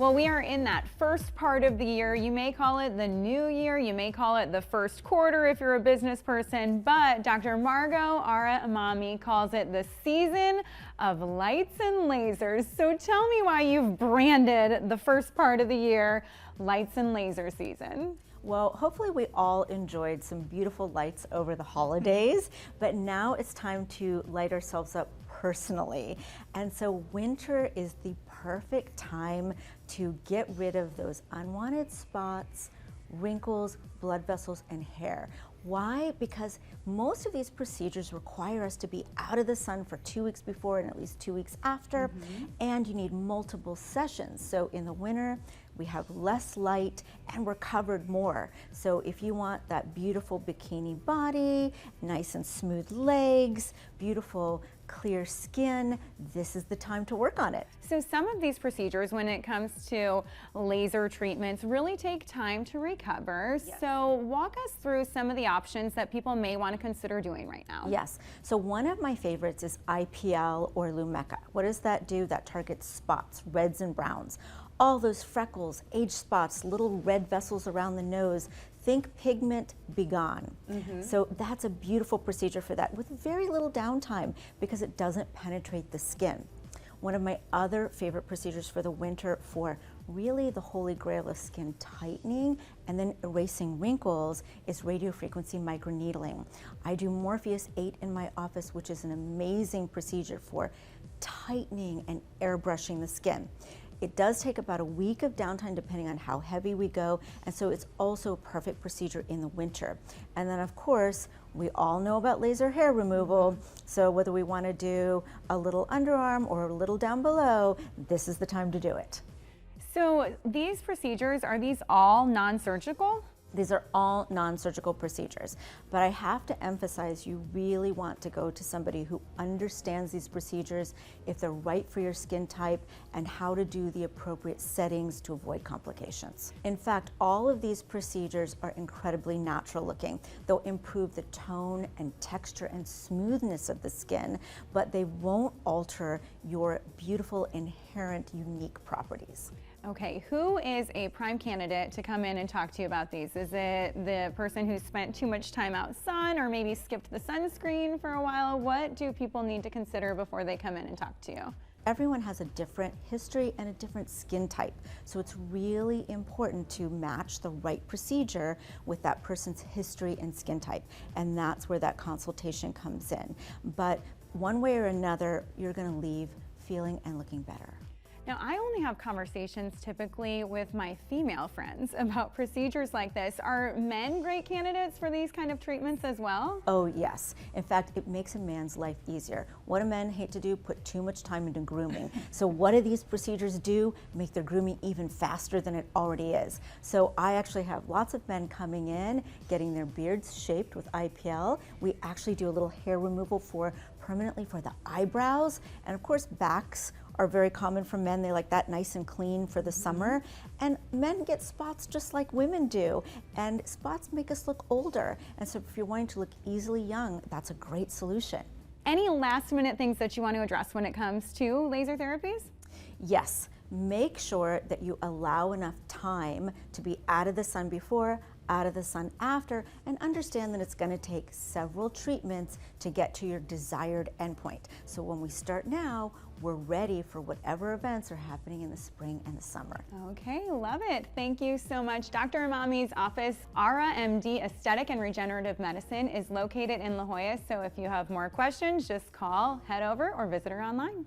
Well, we are in that first part of the year. You may call it the new year. You may call it the first quarter if you're a business person, but Dr. Margot AURAE Emami calls it the season of lights and lasers. So tell me why you've branded the first part of the year Lights and Laser Season. Well, hopefully we all enjoyed some beautiful lights over the holidays, but now it's time to light ourselves up personally. And so winter is the perfect time to get rid of those unwanted spots, wrinkles, blood vessels, and hair. Why? Because most of these procedures require us to be out of the sun for 2 weeks before and at least 2 weeks after, and you need multiple sessions. So in the winter, we have less light and we're covered more. So if you want that beautiful bikini body, nice and smooth legs, beautiful clear skin, this is the time to work on it. So some of these procedures, when it comes to laser treatments, really take time to recover. Yes. So walk us through some of the options that people may want to consider doing right now. Yes, so one of my favorites is IPL or Lumecca. What does that do? That targets spots, reds and browns. All those freckles, age spots, little red vessels around the nose. Think pigment, be gone. So that's a beautiful procedure for that with very little downtime because it doesn't penetrate the skin. One of my other favorite procedures for the winter for really the holy grail of skin tightening and then erasing wrinkles is radiofrequency microneedling. I do Morpheus 8 in my office, which is an amazing procedure for tightening and airbrushing the skin. It does take about a week of downtime depending on how heavy we go, and so it's also a perfect procedure in the winter. And then of course, we all know about laser hair removal, so whether we want to do a little underarm or a little down below, this is the time to do it. So these procedures, are these all non-surgical? These are all non-surgical procedures, but I have to emphasize you really want to go to somebody who understands these procedures, if they're right for your skin type, and how to do the appropriate settings to avoid complications. In fact, all of these procedures are incredibly natural looking. They'll improve the tone and texture and smoothness of the skin, but they won't alter your beautiful, inherent, unique properties. Okay, who is a prime candidate to come in and talk to you about these? Is it the person who spent too much time outside or maybe skipped the sunscreen for a while? What do people need to consider before they come in and talk to you? Everyone has a different history and a different skin type, so it's really important to match the right procedure with that person's history and skin type, and that's where that consultation comes in. But one way or another, you're going to leave feeling and looking better. Now, I only have conversations typically with my female friends about procedures like this. Are men great candidates for these kind of treatments as well? Oh yes. In fact, it makes a man's life easier. What do men hate to do? Put too much time into grooming. So what do these procedures do? Make their grooming even faster than it already is. So I actually have lots of men coming in, getting their beards shaped with IPL. We actually do a little hair removal permanently for the eyebrows. And of course, backs are very common for men. They like that nice and clean for the summer. And men get spots just like women do. And spots make us look older. And so if you're wanting to look easily young, that's a great solution. Any last minute things that you want to address when it comes to laser therapies? Yes, make sure that you allow enough time to be out of the sun before, out of the sun after, and understand that it's going to take several treatments to get to your desired endpoint. So when we start now, we're ready for whatever events are happening in the spring and the summer. Okay, love it. Thank you so much. Dr. Emami's office, AURAE MD Aesthetic and Regenerative Medicine, is located in La Jolla. So if you have more questions, just call, head over, or visit her online.